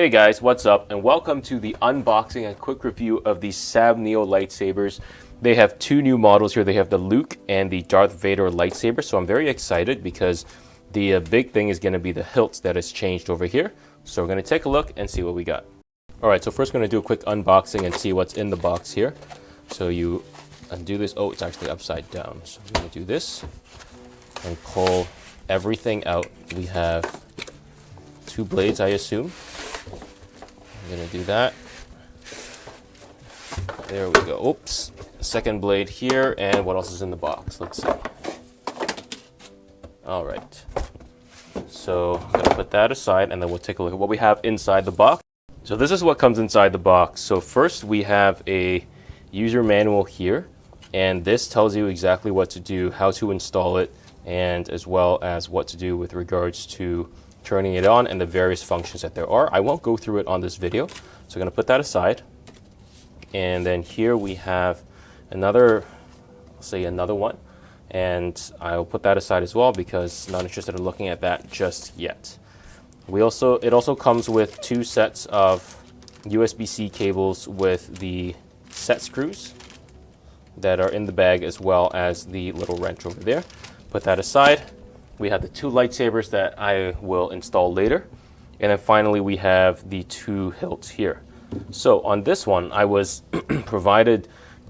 Hey guys, what's up? And welcome to the unboxing and quick review of the Sabneo lightsabers. They have two new models here. They have the Luke and the Darth Vader lightsaber. So I'm very excited because the big thing is going to be the hilts that has changed over here. So we're going to take a look and see what we got. Alright, so first we're going to do a quick unboxing and see what's in the box here. So you undo this. Oh, it's actually upside down. So I'm going to do this and pull everything out. We have two blades, I assume. I'm going to do that. There we go. Oops. Second blade here. And what else is in the box? Let's see. All right. So I'm going to put that aside and then we'll take a look at what we have inside the box. So this is what comes inside the box. So first we have a user manual here. And this tells you exactly what to do, how to install it, and as well as what to do with regards to turning it on and the various functions that there are. I won't go through it on this video, so I'm going to put that aside. And then here we have another one, and I'll put that aside as well because I'm not interested in looking at that just yet. It also comes with two sets of USB-C cables with the set screws that are in the bag, as well as the little wrench over there. Put that aside. We have the two lightsabers that I will install later. And then finally we have the two hilts here. So on this one, I was provided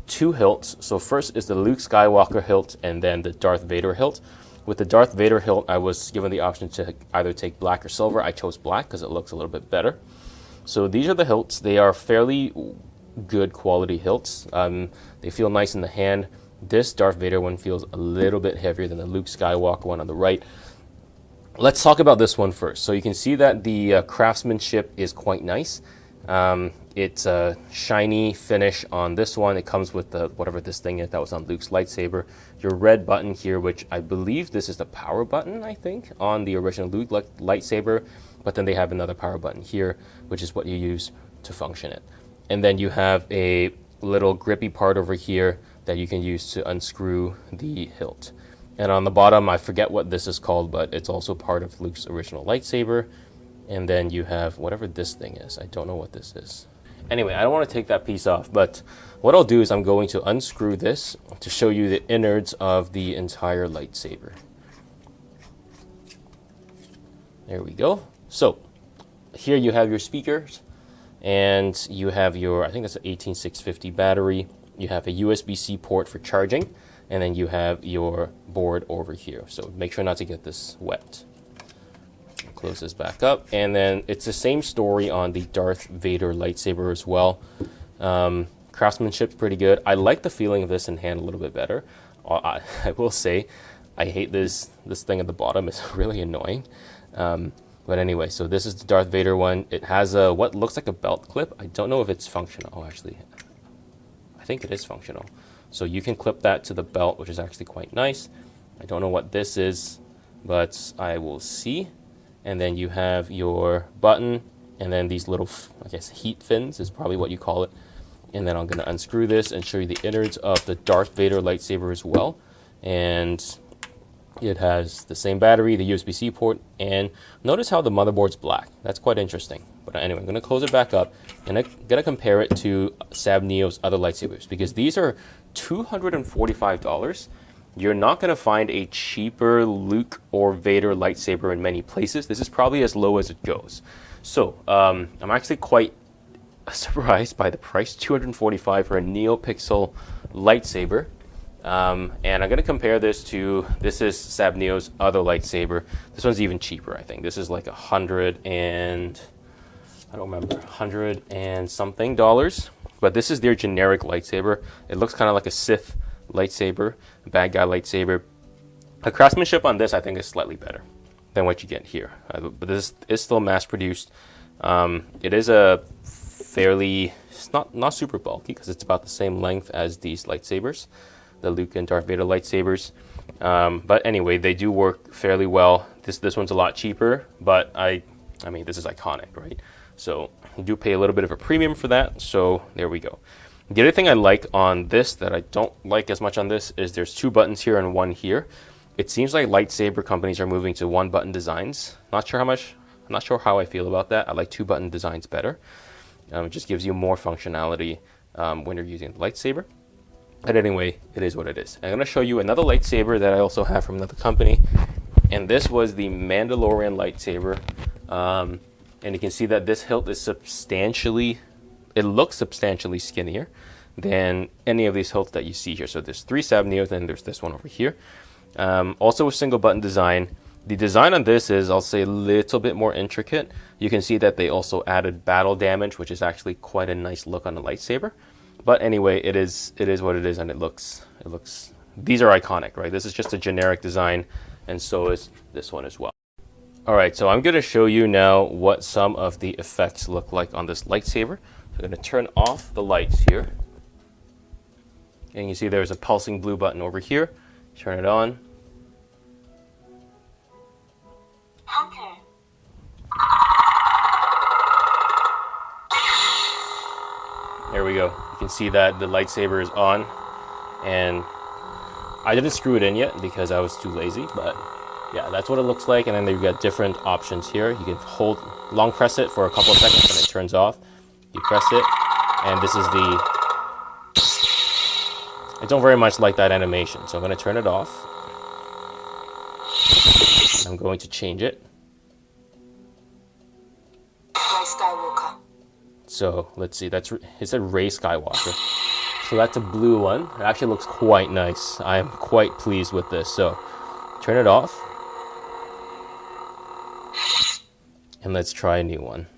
two hilts. So first is the Luke Skywalker hilt and then the Darth Vader hilt. With the Darth Vader hilt, I was given the option to either take black or silver. I chose black because it looks a little bit better. So these are the hilts. They are fairly good quality hilts. They feel nice in the hand. This Darth Vader one feels a little bit heavier than the Luke Skywalker one on the right. Let's talk about this one first. So you can see that the craftsmanship is quite nice. It's a shiny finish on this one. It comes with the whatever this thing is that was on Luke's lightsaber. Your red button here, which I believe this is the power button, I think, on the original Luke lightsaber. But then they have another power button here, which is what you use to function it. And then you have a little grippy part over here that you can use to unscrew the hilt. And on the bottom, I forget what this is called, but it's also part of Luke's original lightsaber. And then you have whatever this thing is. I don't know what this is. Anyway, I don't want to take that piece off, but what I'll do is I'm going to unscrew this to show you the innards of the entire lightsaber. There we go. So here you have your speakers, and you have your, I think that's an 18650 battery. You have a USB-C port for charging, and then you have your board over here. So make sure not to get this wet. Close this back up, and then it's the same story on the Darth Vader lightsaber as well. Craftsmanship's pretty good. I like the feeling of this in hand a little bit better. I will say, I hate this thing at the bottom. It's really annoying. But anyway, so this is the Darth Vader one. It has a what looks like a belt clip. I don't know if it's functional. Oh, actually, I think it is functional. So you can clip that to the belt, which is actually quite nice. I don't know what this is, but I will see. And then you have your button, and then these little, I guess, heat fins is probably what you call it. And then I'm going to unscrew this and show you the innards of the Darth Vader lightsaber as well. And it has the same battery, the USB-C port, and notice how the motherboard's black. That's quite interesting. But anyway, I'm going to close it back up, and I'm going to compare it to Sabneo's other lightsabers, because these are $245. You're not going to find a cheaper Luke or Vader lightsaber in many places. This is probably as low as it goes. So I'm actually quite surprised by the price, $245 for a Neopixel lightsaber. And I'm going to compare this to, this is Sabneo's other lightsaber. This one's even cheaper, I think. This is like $100 and something dollars. But this is their generic lightsaber. It looks kind of like a Sith lightsaber, a bad guy lightsaber. The craftsmanship on this, I think, is slightly better than what you get here. But this is still mass produced. It is a fairly, it's not super bulky because it's about the same length as these lightsabers, the Luke and Darth Vader lightsabers. But anyway, they do work fairly well. This one's a lot cheaper, but I mean, this is iconic, right? So you do pay a little bit of a premium for that. So there we go. The other thing I like on this that I don't like as much on this is there's two buttons here and one here. It seems like lightsaber companies are moving to one button designs. Not sure how much I'm not sure how I feel about that. I like 2-button designs better. It just gives you more functionality when you're using the lightsaber. But anyway, it is what it is. I'm going to show you another lightsaber that I also have from another company. And this was the Mandalorian lightsaber. And you can see that this hilt is it looks substantially skinnier than any of these hilts that you see here. So there's 3 Sabneos, and there's this one over here. Also a single button design. The design on this is, I'll say, a little bit more intricate. You can see that they also added battle damage, which is actually quite a nice look on the lightsaber. But anyway, it is what it is, and it looks, these are iconic, right? This is just a generic design, and so is this one as well. All right, so I'm going to show you now what some of the effects look like on this lightsaber. So I'm going to turn off the lights here. And you see there's a pulsing blue button over here. Turn it on. Hunter. There we go. You can see that the lightsaber is on. And I didn't screw it in yet because I was too lazy, but yeah, that's what it looks like. And then you've got different options here. You can long press it for a couple of seconds and it turns off. You press it, and this is I don't very much like that animation, so I'm going to turn it off. I'm going to change it. Skywalker. So let's see, it said Rey Skywalker. So that's a blue one. It actually looks quite nice. I am quite pleased with this. So turn it off. And let's try a new one.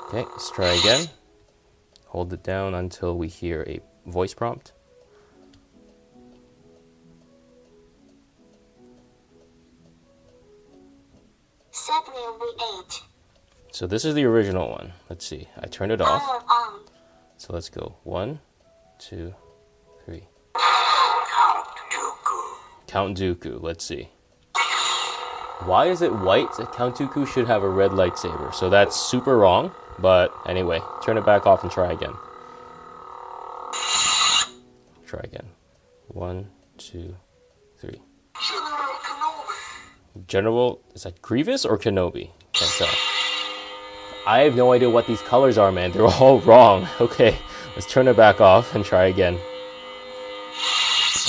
Okay, let's try again. Hold it down until we hear a voice prompt. Sabneo V8. So this is the original one. Let's see. I turned it off. Power on. So let's go. 1, 2, 3. Count Dooku. Let's see. Why is it white? Count Dooku should have a red lightsaber. So that's super wrong. But anyway, turn it back off and try again. Try again. 1, 2, 3. General, is that Grievous or Kenobi? Can't tell. I have no idea what these colors are, man. They're all wrong. Okay, let's turn it back off and try again.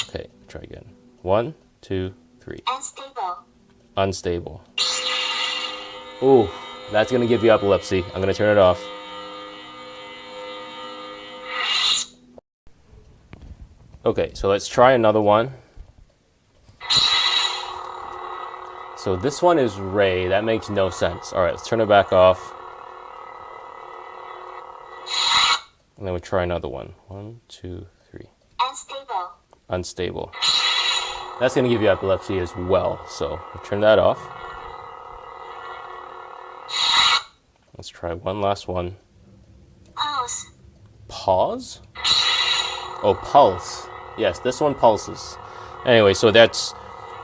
Okay, try again. 1, 2, 3. Unstable. Unstable. Ooh, that's gonna give you epilepsy. I'm gonna turn it off. Okay, so let's try another one. So this one is Rey. That makes no sense. All right, let's turn it back off. And then we'll try another one. 1, 2, 3. Unstable. Unstable. That's going to give you epilepsy as well. So we'll turn that off. Let's try one last one. Pulse. Pause? Oh, pulse. Yes, this one pulses. Anyway, so that's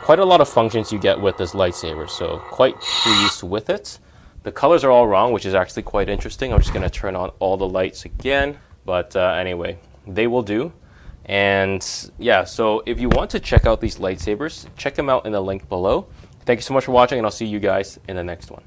quite a lot of functions you get with this lightsaber. So quite pleased with it. The colors are all wrong, which is actually quite interesting. I'm just going to turn on all the lights again. But anyway, they will do. And yeah, so if you want to check out these lightsabers, check them out in the link below. Thank you so much for watching, and I'll see you guys in the next one.